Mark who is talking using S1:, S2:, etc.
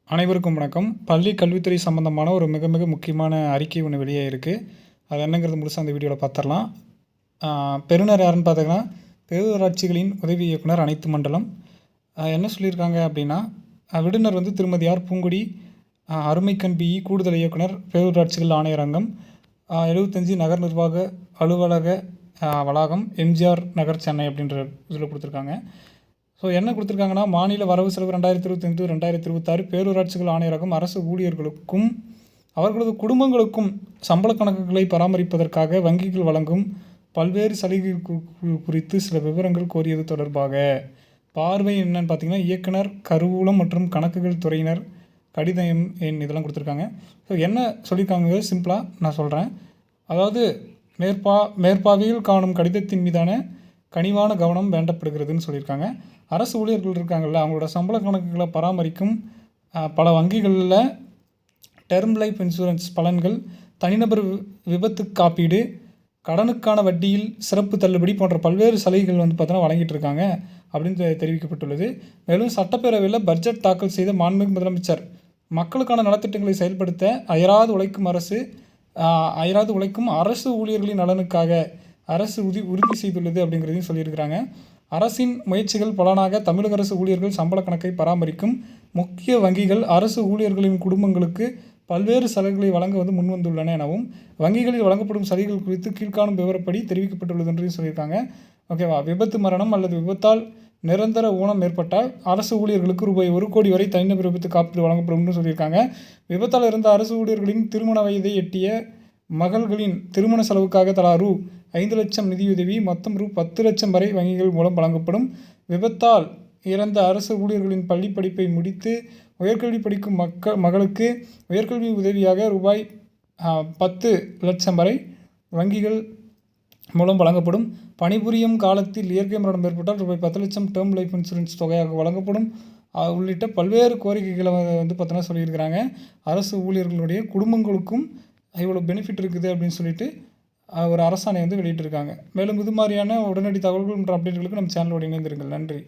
S1: அனைவருக்கும் வணக்கம். பள்ளி கல்வித்துறை சம்மந்தமான ஒரு மிக மிக முக்கியமான அறிக்கை ஒன்று வெளியே இருக்குது. அது என்னங்கிறது முழுசாக அந்த வீடியோவில் பார்த்துடலாம். பெறுநர் யாருன்னு பார்த்தீங்கன்னா, பேரூராட்சிகளின் உதவி இயக்குனர் அனைத்து மண்டலம். என்ன சொல்லியிருக்காங்க அப்படின்னா, விடுனர் வந்து திருமதி ஆர் பூங்குடி, அருமைக்கண் பிஇ கூடுதல் இயக்குனர் பேரூராட்சிகள் ஆணையரங்கம், 75 நகர் நிர்வாக அலுவலக வளாகம், எம்ஜிஆர் நகர், சென்னை அப்படின்ற இதில் கொடுத்துருக்காங்க. ஸோ என்ன கொடுத்துருக்காங்கன்னா, மாநில வரவு செலவு 2025 2026 பேரூராட்சிகள் ஆணையரகம் அரசு ஊழியர்களுக்கும் அவர்களது குடும்பங்களுக்கும் சம்பள கணக்குகளை பராமரிப்பதற்காக வங்கிகள் வழங்கும் பல்வேறு சலுகைகள் குறித்து சில விவரங்கள் கோரியது தொடர்பாக பார்வை என்னன்னு பார்த்தீங்கன்னா, இயக்குனர், கருவூலம் மற்றும் கணக்குகள் துறையினர் கடிதம் எண் இதெல்லாம் கொடுத்துருக்காங்க. ஸோ என்ன சொல்லியிருக்காங்க சிம்பிளாக நான் சொல்கிறேன். அதாவது மேற்பார்வையில் காணும் கடிதத்தின் மீதான கனிவான கவனம் வேண்டப்படுகிறதுன்னு சொல்லியிருக்காங்க. அரசு ஊழியர்கள் இருக்காங்கள்ல, அவங்களோட சம்பள கணக்குகளை பராமரிக்கும் பல வங்கிகளில் டெர்ம் லைஃப் இன்சூரன்ஸ் பலன்கள், தனிநபர் விபத்து காப்பீடு, கடனுக்கான வட்டியில் சிறப்பு தள்ளுபடி போன்ற பல்வேறு சலுகைகள் வந்து பார்த்தோன்னா வழங்கிட்டு இருக்காங்க அப்படின்னு தெரிவிக்கப்பட்டுள்ளது. மேலும் சட்டப்பேரவையில் பட்ஜெட் தாக்கல் செய்த மாண்புமிகு முதலமைச்சர் மக்களுக்கான நலத்திட்டங்களை செயல்படுத்த அயராது உழைக்கும் அரசு ஊழியர்களின் நலனுக்காக அரசு உறுதி செய்துள்ளது அப்படிங்கிறதையும் சொல்லியிருக்கிறாங்க. அரசின் முயற்சிகள் பலனாக தமிழக அரசு ஊழியர்கள் சம்பள கணக்கை பராமரிக்கும் முக்கிய வங்கிகள் அரசு ஊழியர்களின் குடும்பங்களுக்கு பல்வேறு சலுகைகளை வழங்க முன்வந்துள்ளன எனவும் வங்கிகளில் வழங்கப்படும் சலுகைகள் குறித்து கீழ்காணும் விவரப்படி தெரிவிக்கப்பட்டுள்ளது என்றும் சொல்லியிருக்காங்க. ஓகேவா. விபத்து மரணம் அல்லது விபத்தால் நிரந்தர ஊனம் ஏற்பட்டால் அரசு ஊழியர்களுக்கு ரூபாய் 1 கோடி வரை தனிநபர் விபத்து காப்பீடு வழங்கப்படும் சொல்லியிருக்காங்க. விபத்தால் இருந்த அரசு ஊழியர்களின் திருமண வயதை எட்டிய மகள்களின் திருமண செலவுக்காக தலா ரூ. 5 லட்சம் நிதியுதவி, மொத்தம் ரூ. 10 லட்சம் வரை வங்கிகள் மூலம் வழங்கப்படும். விபத்தால் இறந்த அரசு ஊழியர்களின் பள்ளி படிப்பை முடித்து உயர்கல்வி படிக்கும் மகளுக்கு உயர்கல்வி உதவியாக ரூபாய் 10 லட்சம் வரை வங்கிகள் மூலம் வழங்கப்படும். பணிபுரியும் காலத்தில் இயற்கை மரணம் ஏற்பட்டால் ரூபாய் 10 லட்சம் டேர்ம் லைஃப் இன்சூரன்ஸ் தொகையாக வழங்கப்படும் உள்ளிட்ட பல்வேறு கோரிக்கைகளை வந்து பார்த்தோன்னா சொல்லியிருக்கிறாங்க. அரசு ஊழியர்களுடைய குடும்பங்களுக்கும் இவ்வளோ பெனிஃபிட் இருக்குது அப்படின்னு சொல்லிட்டு ஒரு அரசாணை வந்து வெளியிட்டிருக்காங்க. மேலும் இது மாதிரியான உடனடி தகவல்கள் மற்றும் அப்டேட்டுகளுக்கு நம்ம சேனலோடு இணைந்திருங்கள். நன்றி.